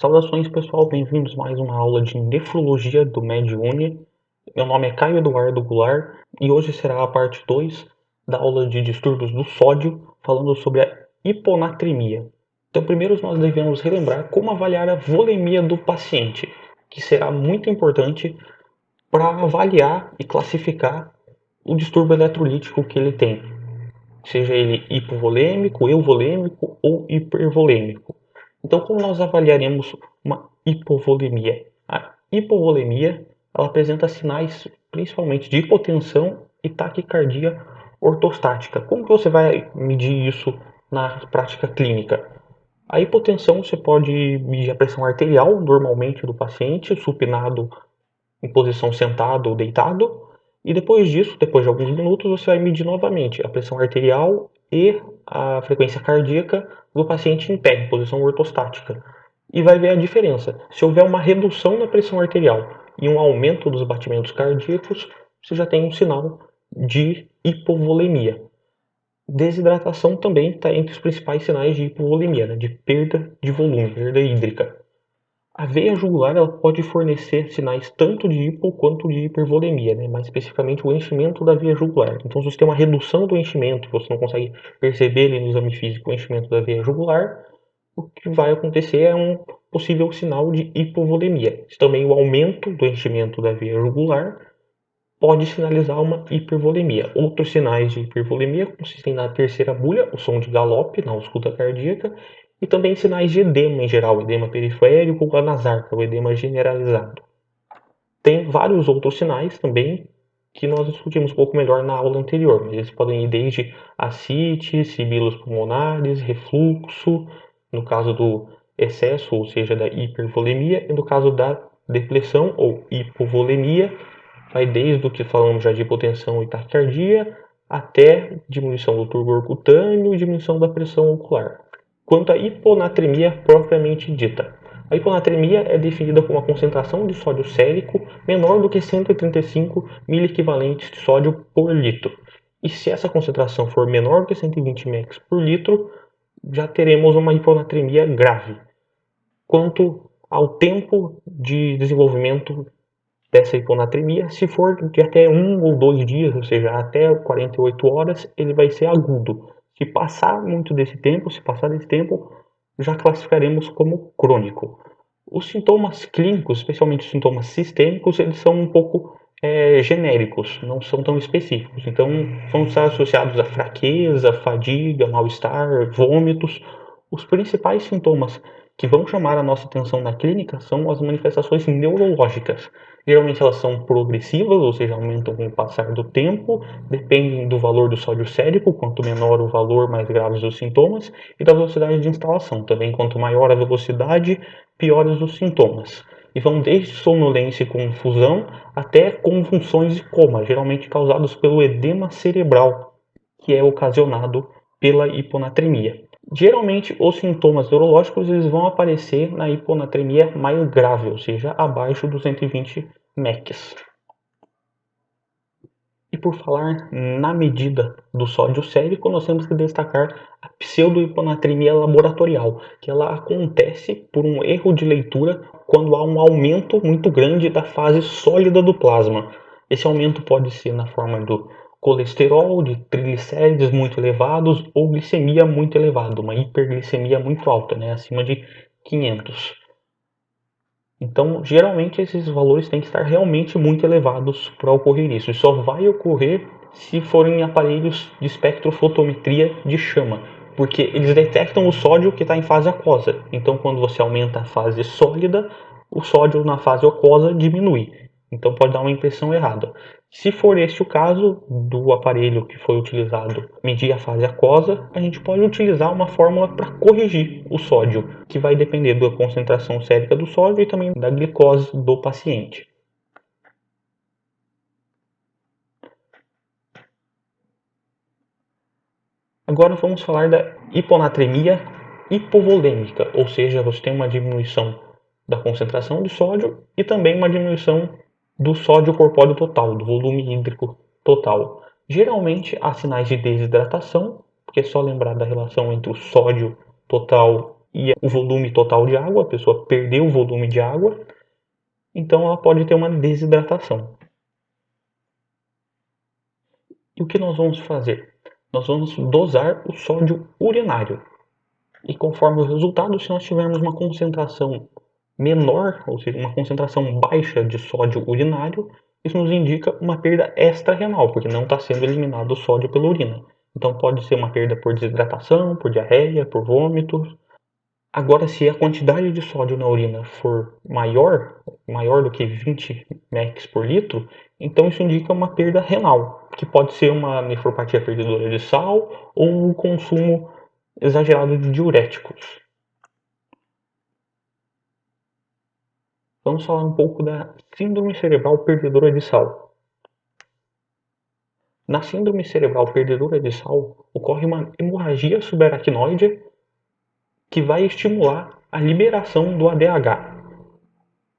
Saudações pessoal, bem-vindos a mais uma aula de nefrologia do MedUni. Meu nome é Caio Eduardo Goulart e hoje será a parte 2 da aula de distúrbios do sódio, falando sobre a hiponatremia. Então, primeiro nós devemos relembrar como avaliar a volemia do paciente, que será muito importante para avaliar e classificar o distúrbio eletrolítico que ele tem, seja ele hipovolêmico, euvolêmico ou hipervolêmico. Então, como nós avaliaremos uma hipovolemia? A hipovolemia ela apresenta sinais principalmente de hipotensão e taquicardia ortostática. Como que você vai medir isso na prática clínica? A hipotensão você pode medir a pressão arterial normalmente do paciente, supinado em posição sentado ou deitado, e depois disso, depois de alguns minutos, você vai medir novamente a pressão arterial e a frequência cardíaca do paciente em pé, em posição ortostática. E vai ver a diferença. Se houver uma redução na pressão arterial e um aumento dos batimentos cardíacos, você já tem um sinal de hipovolemia. Desidratação também está entre os principais sinais de hipovolemia, né? De perda de volume, perda hídrica. A veia jugular ela pode fornecer sinais tanto de hipo quanto de hipervolemia, né? Mais especificamente o enchimento da veia jugular. Então, se você tem uma redução do enchimento, você não consegue perceber ali no exame físico o enchimento da veia jugular, o que vai acontecer é um possível sinal de hipovolemia. Também o aumento do enchimento da veia jugular pode sinalizar uma hipervolemia. Outros sinais de hipervolemia consistem na terceira bulha, o som de galope na ausculta cardíaca, e também sinais de edema em geral, edema periférico, anasarca, o edema generalizado. Tem vários outros sinais também que nós discutimos um pouco melhor na aula anterior, mas eles podem ir desde ascite, sibilos pulmonares, refluxo, no caso do excesso, ou seja, da hipervolemia, e no caso da depressão ou hipovolemia, vai desde o que falamos já de hipotensão e taquicardia, até diminuição do turgor cutâneo e diminuição da pressão ocular. Quanto à hiponatremia propriamente dita, a hiponatremia é definida como a concentração de sódio sérico menor do que 135 miliequivalentes de sódio por litro. E se essa concentração for menor do que 120 mEq por litro, já teremos uma hiponatremia grave. Quanto ao tempo de desenvolvimento dessa hiponatremia, se for de até 1 ou 2 dias, ou seja, até 48 horas, ele vai ser agudo. Se passar muito desse tempo, se passar desse tempo, já classificaremos como crônico. Os sintomas clínicos, especialmente os sintomas sistêmicos, eles são um pouco genéricos, não são tão específicos. Então, vão estar associados a fraqueza, fadiga, mal-estar, vômitos. Os principais sintomas que vão chamar a nossa atenção na clínica são as manifestações neurológicas. Geralmente elas são progressivas, ou seja, aumentam com o passar do tempo, dependem do valor do sódio sérico, quanto menor o valor, mais graves os sintomas, e da velocidade de instalação. Também, quanto maior a velocidade, piores os sintomas. E vão desde sonolência e confusão até convulsões e coma, geralmente causados pelo edema cerebral, que é ocasionado pela hiponatremia. Geralmente, os sintomas neurológicos eles vão aparecer na hiponatremia mais grave, ou seja, abaixo dos 120 MECs. E por falar na medida do sódio sérico, nós temos que destacar a pseudohiponatremia laboratorial, que ela acontece por um erro de leitura quando há um aumento muito grande da fase sólida do plasma. Esse aumento pode ser na forma do colesterol, de triglicérides muito elevados ou glicemia muito elevada, uma hiperglicemia muito alta, acima de 500. Então, geralmente esses valores têm que estar realmente muito elevados para ocorrer isso. E só vai ocorrer se forem aparelhos de espectrofotometria de chama, porque eles detectam o sódio que está em fase aquosa. Então, quando você aumenta a fase sólida, o sódio na fase aquosa diminui. Então, pode dar uma impressão errada. Se for este o caso do aparelho que foi utilizado medir a fase aquosa, a gente pode utilizar uma fórmula para corrigir o sódio, que vai depender da concentração sérica do sódio e também da glicose do paciente. Agora vamos falar da hiponatremia hipovolêmica, ou seja, você tem uma diminuição da concentração de sódio e também uma diminuição do sódio corpóreo total, do volume hídrico total. Geralmente há sinais de desidratação, porque é só lembrar da relação entre o sódio total e o volume total de água, a pessoa perdeu o volume de água, então ela pode ter uma desidratação. E o que nós vamos fazer? Nós vamos dosar o sódio urinário. E conforme o resultado, se nós tivermos uma concentração menor, ou seja, uma concentração baixa de sódio urinário, isso nos indica uma perda extra-renal, porque não está sendo eliminado o sódio pela urina. Então pode ser uma perda por desidratação, por diarreia, por vômitos. Agora, se a quantidade de sódio na urina for maior do que 20 mEq por litro, então isso indica uma perda renal, que pode ser uma nefropatia perdedora de sal ou o consumo exagerado de diuréticos. Vamos falar um pouco da síndrome cerebral perdedora de sal. Na síndrome cerebral perdedora de sal, ocorre uma hemorragia subaracnoide que vai estimular a liberação do ADH.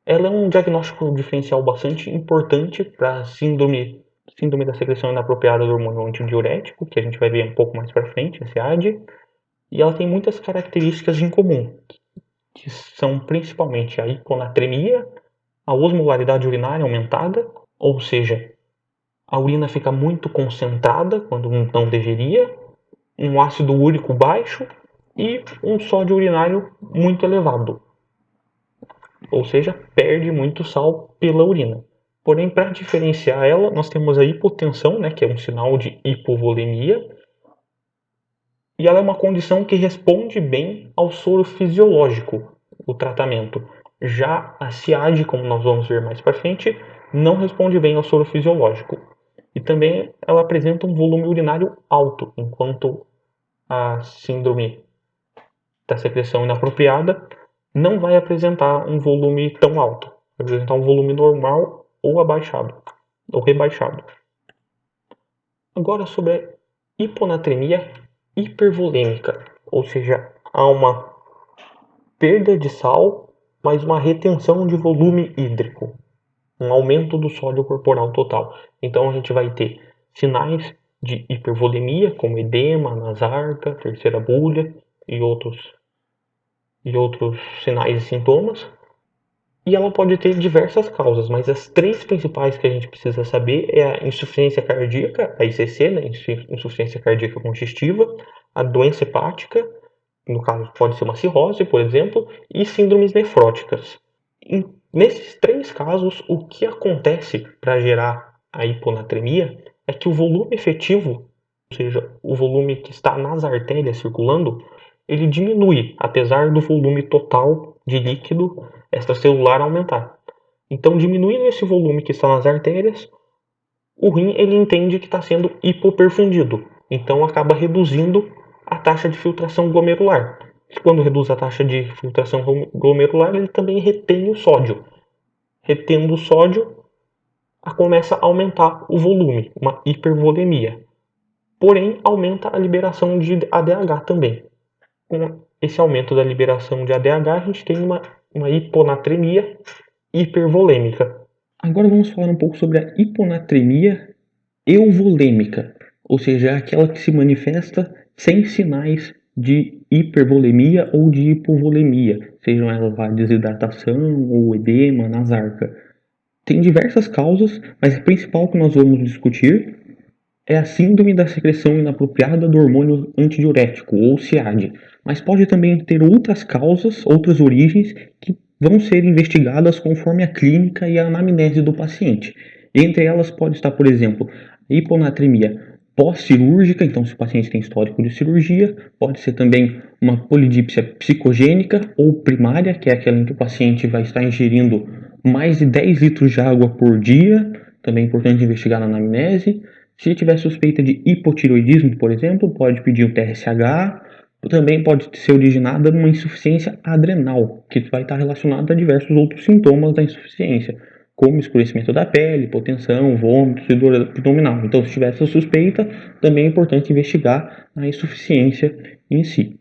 Ela é um diagnóstico diferencial bastante importante para a síndrome da secreção inapropriada do hormônio antidiurético, que a gente vai ver um pouco mais para frente, a SEAD, e ela tem muitas características em comum, que são principalmente a hiponatremia, a osmolaridade urinária aumentada, ou seja, a urina fica muito concentrada quando não deveria, um ácido úrico baixo e um sódio urinário muito elevado, ou seja, perde muito sal pela urina. Porém, para diferenciar ela, nós temos a hipotensão, que é um sinal de hipovolemia, e ela é uma condição que responde bem ao soro fisiológico, o tratamento. Já a SIAD, como nós vamos ver mais para frente, não responde bem ao soro fisiológico. E também ela apresenta um volume urinário alto, enquanto a síndrome da secreção inapropriada não vai apresentar um volume tão alto. Vai apresentar um volume normal ou abaixado, ou rebaixado. Agora sobre a hiponatremia hipervolêmica, ou seja, há uma perda de sal, mas uma retenção de volume hídrico, um aumento do sódio corporal total. Então a gente vai ter sinais de hipervolemia, como edema, nasarca, terceira bulha e outros sinais e sintomas. E ela pode ter diversas causas, mas as três principais que a gente precisa saber é a insuficiência cardíaca, a ICC, insuficiência cardíaca congestiva, a doença hepática, no caso pode ser uma cirrose, por exemplo, e síndromes nefróticas. Nesses três casos, o que acontece para gerar a hiponatremia é que o volume efetivo, ou seja, o volume que está nas artérias circulando, ele diminui, apesar do volume total de líquido extracelular aumentar. Então, diminuindo esse volume que está nas artérias, o rim ele entende que está sendo hipoperfundido, então acaba reduzindo a taxa de filtração glomerular. E quando reduz a taxa de filtração glomerular, ele também retém o sódio. Retendo o sódio, começa a aumentar o volume, uma hipervolemia. Porém, aumenta a liberação de ADH também. Com esse aumento da liberação de ADH, a gente tem uma hiponatremia hipervolêmica. Agora vamos falar um pouco sobre a hiponatremia euvolêmica, ou seja, aquela que se manifesta sem sinais de hipervolemia ou de hipovolemia, sejam elas a desidratação ou edema, nasarca. Tem diversas causas, mas a principal que nós vamos discutir é a síndrome da secreção inapropriada do hormônio antidiurético, ou SIAD, mas pode também ter outras causas, outras origens, que vão ser investigadas conforme a clínica e a anamnese do paciente. Entre elas pode estar, por exemplo, a hiponatremia pós-cirúrgica, então se o paciente tem histórico de cirurgia, pode ser também uma polidípsia psicogênica ou primária, que é aquela em que o paciente vai estar ingerindo mais de 10 litros de água por dia, também é importante investigar na anamnese. Se tiver suspeita de hipotireoidismo, por exemplo, pode pedir um TSH. Também pode ser originada numa insuficiência adrenal, que vai estar relacionada a diversos outros sintomas da insuficiência, como escurecimento da pele, hipotensão, vômitos e dor abdominal. Então, se tiver essa suspeita, também é importante investigar a insuficiência em si.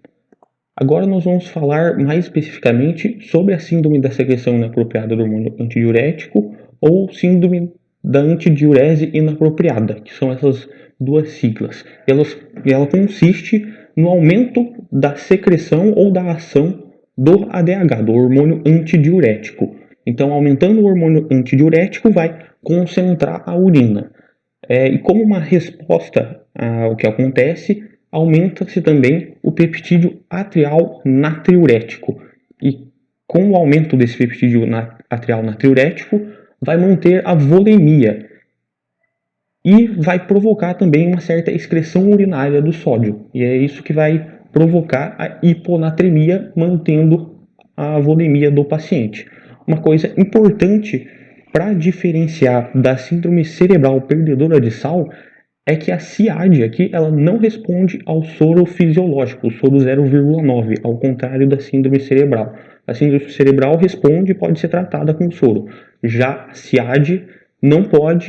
Agora nós vamos falar mais especificamente sobre a síndrome da secreção inapropriada do hormônio antidiurético ou síndrome da antidiurese inapropriada, que são essas duas siglas. Ela consiste no aumento da secreção ou da ação do ADH, do hormônio antidiurético. Então, aumentando o hormônio antidiurético, vai concentrar a urina. E como uma resposta ao que acontece, aumenta-se também o peptídeo atrial natriurético. E com o aumento desse peptídeo atrial natriurético, vai manter a volemia e vai provocar também uma certa excreção urinária do sódio. E é isso que vai provocar a hiponatremia, mantendo a volemia do paciente. Uma coisa importante para diferenciar da síndrome cerebral perdedora de sal é que a CIAD aqui ela não responde ao soro fisiológico, o soro 0,9, ao contrário da síndrome cerebral. A síndrome cerebral responde e pode ser tratada com soro. Já a CIAD não pode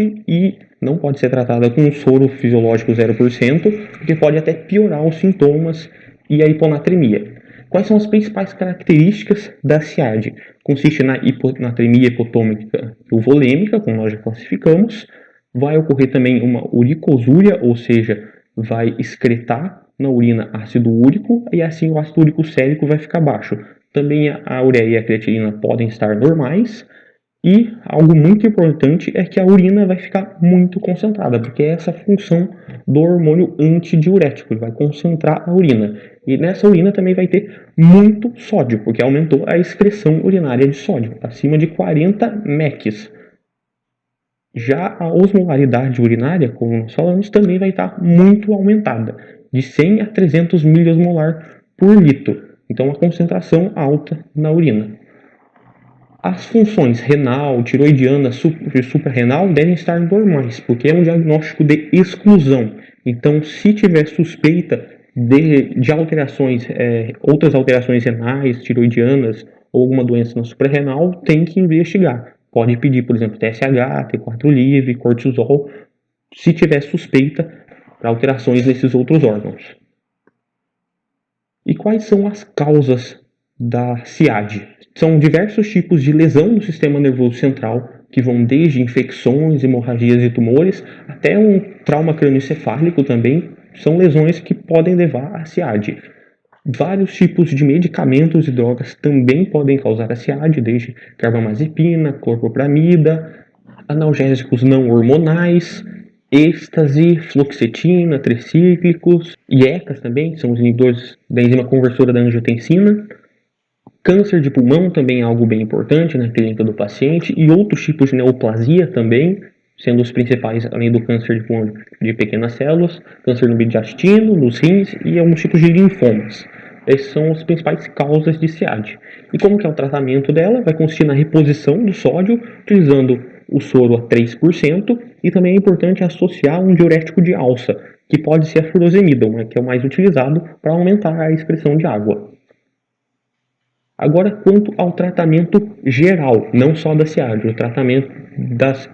ser tratada com soro fisiológico 0%, porque pode até piorar os sintomas e a hiponatremia. Quais são as principais características da CIAD? Consiste na hiponatremia hipotômica ou volêmica, como nós já classificamos. Vai ocorrer também uma uricosúria, ou seja, vai excretar na urina ácido úrico e assim o ácido úrico sérico vai ficar baixo. Também a ureia e a creatinina podem estar normais. E algo muito importante é que a urina vai ficar muito concentrada, porque é essa a função do hormônio antidiurético, ele vai concentrar a urina. E nessa urina também vai ter muito sódio, porque aumentou a excreção urinária de sódio, acima de 40 mEq. Já a osmolaridade urinária, como nós falamos, também vai estar muito aumentada, de 100 a 300 miliosmolar por litro. Então, a concentração alta na urina. As funções renal, tiroidiana e suprarrenal devem estar normais, porque é um diagnóstico de exclusão. Então, se tiver suspeita de alterações, outras alterações renais, tiroidianas ou alguma doença na suprarrenal, tem que investigar. Pode pedir, por exemplo, TSH, T4 livre, cortisol, se tiver suspeita para alterações nesses outros órgãos. E quais são as causas da CIAD? São diversos tipos de lesão no sistema nervoso central, que vão desde infecções, hemorragias e tumores, até um trauma crânioencefálico também, são lesões que podem levar à CIAD. Vários tipos de medicamentos e drogas também podem causar a CIAD, desde carbamazepina, clorpropramida, analgésicos não hormonais, êxtase, fluoxetina, tricíclicos, IECAs também, são os inibidores da enzima conversora da angiotensina. Câncer de pulmão também é algo bem importante na clínica do paciente e outros tipos de neoplasia também, sendo os principais, além do câncer de pulmão de pequenas células, câncer no mediastino, nos rins e alguns tipos de linfomas. Essas são as principais causas de CIAD. E como que é o tratamento dela? Vai consistir na reposição do sódio, utilizando o soro a 3%, e também é importante associar um diurético de alça, que pode ser a furosemida, que é o mais utilizado para aumentar a excreção de água. Agora, quanto ao tratamento geral, não só da CIAD, o tratamento das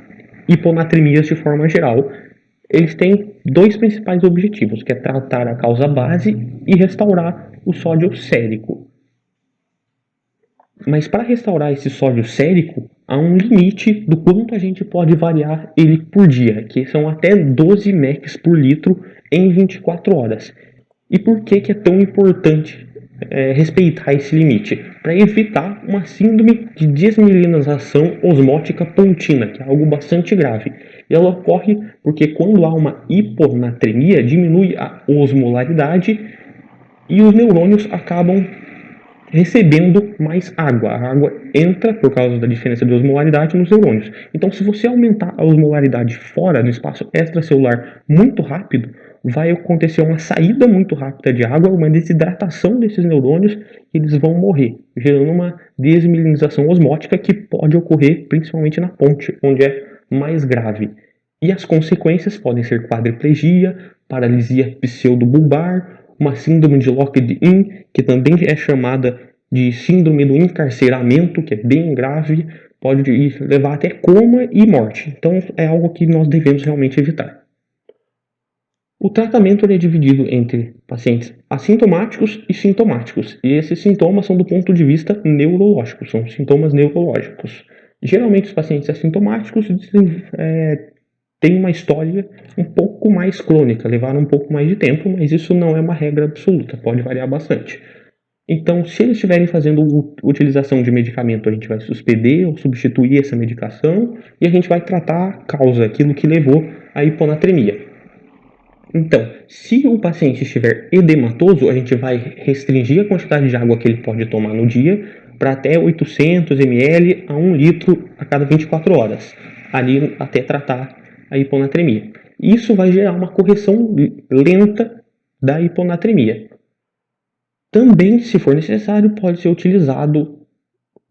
hiponatremias de forma geral, eles têm dois principais objetivos, que é tratar a causa base e restaurar o sódio sérico. Mas para restaurar esse sódio sérico, há um limite do quanto a gente pode variar ele por dia, que são até 12 mEq por litro em 24 horas. E por que é tão importante respeitar esse limite? Para evitar uma síndrome de desmielinização osmótica pontina, que é algo bastante grave. E ela ocorre porque quando há uma hiponatremia, diminui a osmolaridade e os neurônios acabam recebendo mais água. A água entra, por causa da diferença de osmolaridade, nos neurônios. Então, se você aumentar a osmolaridade fora, no espaço extracelular, muito rápido, vai acontecer uma saída muito rápida de água, uma desidratação desses neurônios, e eles vão morrer, gerando uma desmielinização osmótica que pode ocorrer principalmente na ponte, onde é mais grave. E as consequências podem ser quadriplegia, paralisia pseudobulbar, uma síndrome de Locked-in, que também é chamada de síndrome do encarceramento, que é bem grave, pode levar até coma e morte. Então é algo que nós devemos realmente evitar. O tratamento é dividido entre pacientes assintomáticos e sintomáticos, e esses sintomas são do ponto de vista neurológico, são sintomas neurológicos. Geralmente os pacientes assintomáticos têm uma história um pouco mais crônica, levaram um pouco mais de tempo, mas isso não é uma regra absoluta, pode variar bastante. Então, se eles estiverem fazendo utilização de medicamento, a gente vai suspender ou substituir essa medicação e a gente vai tratar a causa, aquilo que levou à hiponatremia. Então, se o paciente estiver edematoso, a gente vai restringir a quantidade de água que ele pode tomar no dia para até 800 ml a 1 litro a cada 24 horas, ali até tratar a hiponatremia. Isso vai gerar uma correção lenta da hiponatremia. Também, se for necessário, pode ser utilizado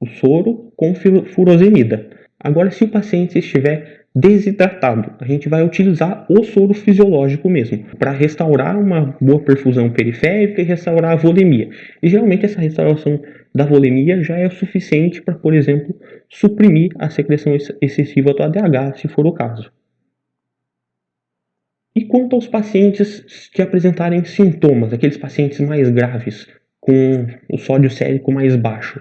o soro com furosemida. Agora, se o paciente estiver desidratado, a gente vai utilizar o soro fisiológico mesmo, para restaurar uma boa perfusão periférica e restaurar a volemia. E geralmente essa restauração da volemia já é suficiente para, por exemplo, suprimir a secreção excessiva do ADH, se for o caso. E quanto aos pacientes que apresentarem sintomas, aqueles pacientes mais graves, com o sódio sérico mais baixo,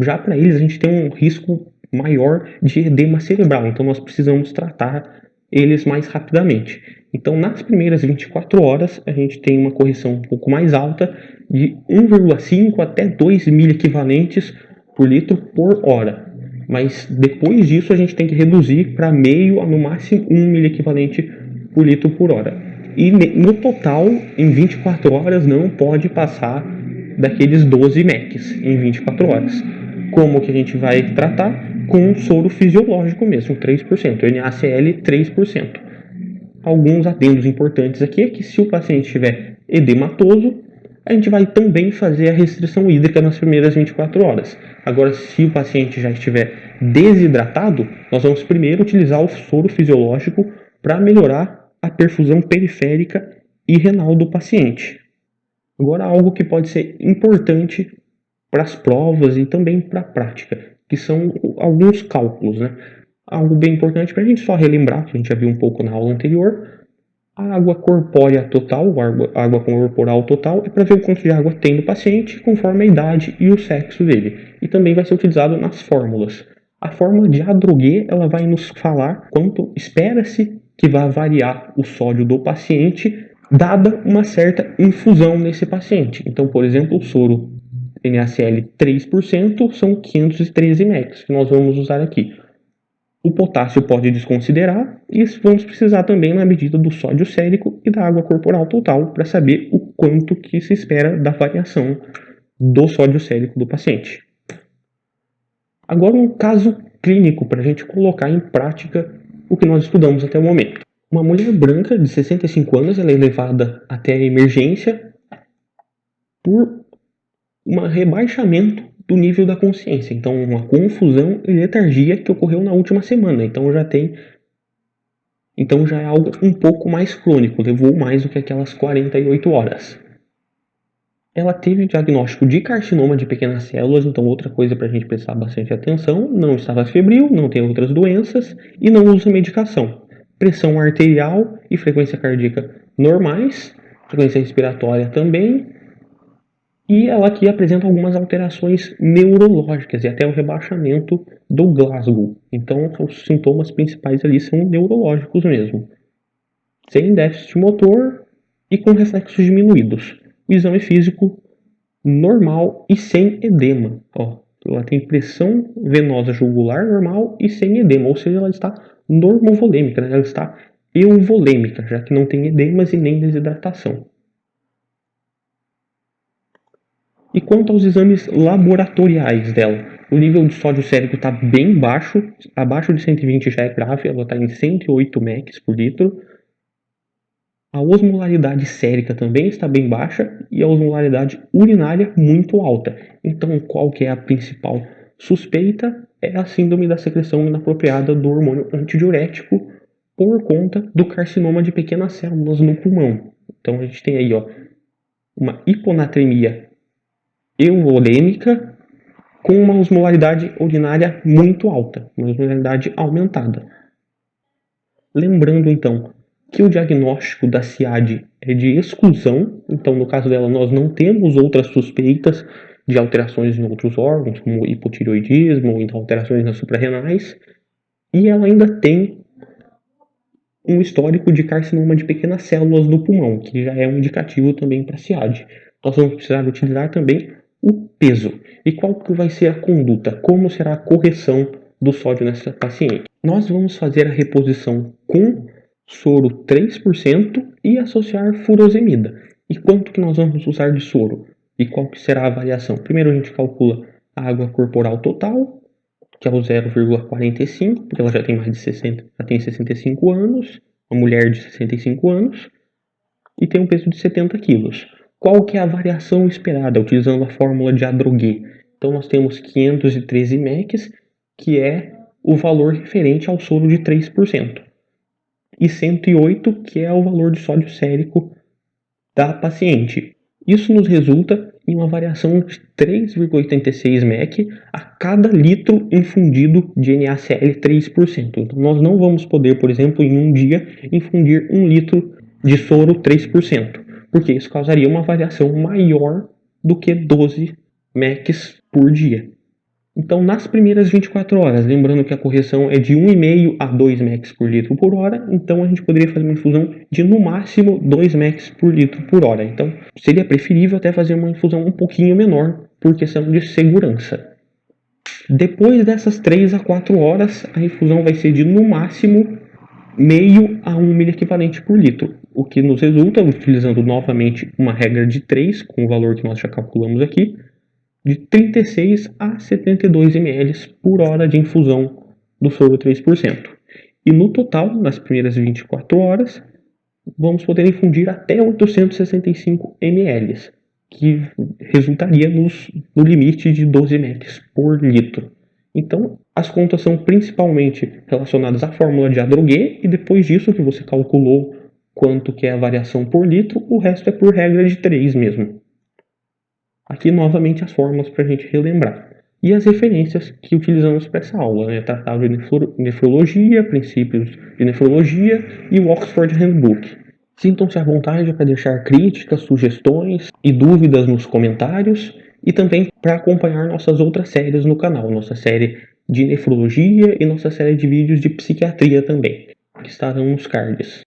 já para eles a gente tem um risco maior de edema cerebral, então nós precisamos tratar eles mais rapidamente. Então, nas primeiras 24 horas, a gente tem uma correção um pouco mais alta, de 1,5 até 2 miliequivalentes por litro por hora. Mas depois disso, a gente tem que reduzir para meio a no máximo 1 miliequivalente por litro por hora. E no total, em 24 horas, não pode passar daqueles 12 MECs em 24 horas. Como que a gente vai tratar? Com soro fisiológico mesmo, 3%, NaCl 3%. Alguns adendos importantes aqui é que se o paciente estiver edematoso, a gente vai também fazer a restrição hídrica nas primeiras 24 horas. Agora, se o paciente já estiver desidratado, nós vamos primeiro utilizar o soro fisiológico para melhorar a perfusão periférica e renal do paciente. Agora, algo que pode ser importante para as provas e também para a prática, que são alguns cálculos, né? Algo bem importante para a gente só relembrar, que a gente já viu um pouco na aula anterior, a água corpórea total, a água corporal total, é para ver o quanto de água tem no paciente, conforme a idade e o sexo dele. E também vai ser utilizado nas fórmulas. A fórmula de Adrogué, ela vai nos falar quanto espera-se que vai variar o sódio do paciente, dada uma certa infusão nesse paciente. Então, por exemplo, o soro NaCl 3% são 513 mEq, que nós vamos usar aqui. O potássio pode desconsiderar e vamos precisar também na medida do sódio sérico e da água corporal total para saber o quanto que se espera da variação do sódio sérico do paciente. Agora um caso clínico para a gente colocar em prática o que nós estudamos até o momento. Uma mulher branca de 65 anos ela é levada até a emergência por um rebaixamento do nível da consciência. Então, uma confusão e letargia que ocorreu na última semana. Então já é algo um pouco mais crônico, levou mais do que aquelas 48 horas. Ela teve diagnóstico de carcinoma de pequenas células, então outra coisa para a gente prestar bastante atenção, não estava febril, não tem outras doenças e não usa medicação. Pressão arterial e frequência cardíaca normais, frequência respiratória também, e ela aqui apresenta algumas alterações neurológicas e até o rebaixamento do Glasgow. Então, os sintomas principais ali são neurológicos mesmo. Sem déficit motor e com reflexos diminuídos. O exame físico normal e sem edema. Ela tem pressão venosa jugular normal e sem edema, ou seja, ela está normovolêmica, né? Ela está euvolêmica, já que não tem edemas e nem desidratação. E quanto aos exames laboratoriais dela, o nível de sódio sérico está bem baixo, abaixo de 120 já é grave, ela está em 108 mEq por litro. A osmolaridade sérica também está bem baixa e a osmolaridade urinária muito alta. Então, qual que é a principal suspeita? É a síndrome da secreção inapropriada do hormônio antidiurético por conta do carcinoma de pequenas células no pulmão. Então, a gente tem aí uma hiponatremia euvolêmica com uma osmolaridade urinária muito alta, uma osmolaridade aumentada. Lembrando, então, que o diagnóstico da CIAD é de exclusão, então no caso dela nós não temos outras suspeitas de alterações em outros órgãos, como hipotireoidismo ou então alterações nas suprarrenais, e ela ainda tem um histórico de carcinoma de pequenas células do pulmão, que já é um indicativo também para CIAD. Nós vamos precisar utilizar também o peso. E qual que vai ser a conduta? Como será a correção do sódio nessa paciente? Nós vamos fazer a reposição com soro 3% e associar furosemida. E quanto que nós vamos usar de soro? E qual que será a variação? Primeiro a gente calcula a água corporal total, que é o 0,45, porque ela já tem mais de 60, já tem 65 anos, uma mulher de 65 anos, e tem um peso de 70 quilos. Qual que é a variação esperada, utilizando a fórmula de Adroguet? Então nós temos 513 mEq, que é o valor referente ao soro de 3%, e 108, que é o valor de sódio sérico da paciente. Isso nos resulta em uma variação de 3,86 mEq a cada litro infundido de NaCl 3%. Então nós não vamos poder, por exemplo, em um dia, infundir 1 litro de soro 3%, porque isso causaria uma variação maior do que 12 mEq por dia. Então, nas primeiras 24 horas, lembrando que a correção é de 1,5 a 2 mEq por litro por hora, então a gente poderia fazer uma infusão de no máximo 2 mEq por litro por hora. Então, seria preferível até fazer uma infusão um pouquinho menor, por questão de segurança. Depois dessas 3 a 4 horas, a infusão vai ser de no máximo meio a 1 miliequivalente por litro, o que nos resulta, utilizando novamente uma regra de 3, com o valor que nós já calculamos aqui, de 36 a 72 ml por hora de infusão do soro 3%. E no total, nas primeiras 24 horas, vamos poder infundir até 865 ml, que resultaria no limite de 12 ml por litro. Então, as contas são principalmente relacionadas à fórmula de Adroguet, e depois disso que você calculou quanto que é a variação por litro, o resto é por regra de 3 mesmo. Aqui novamente as fórmulas para a gente relembrar. E as referências que utilizamos para essa aula, né? Tratado de nefrologia, princípios de nefrologia e o Oxford Handbook. Sintam-se à vontade para deixar críticas, sugestões e dúvidas nos comentários, e também para acompanhar nossas outras séries no canal, nossa série de nefrologia e nossa série de vídeos de psiquiatria também, que estarão nos cards.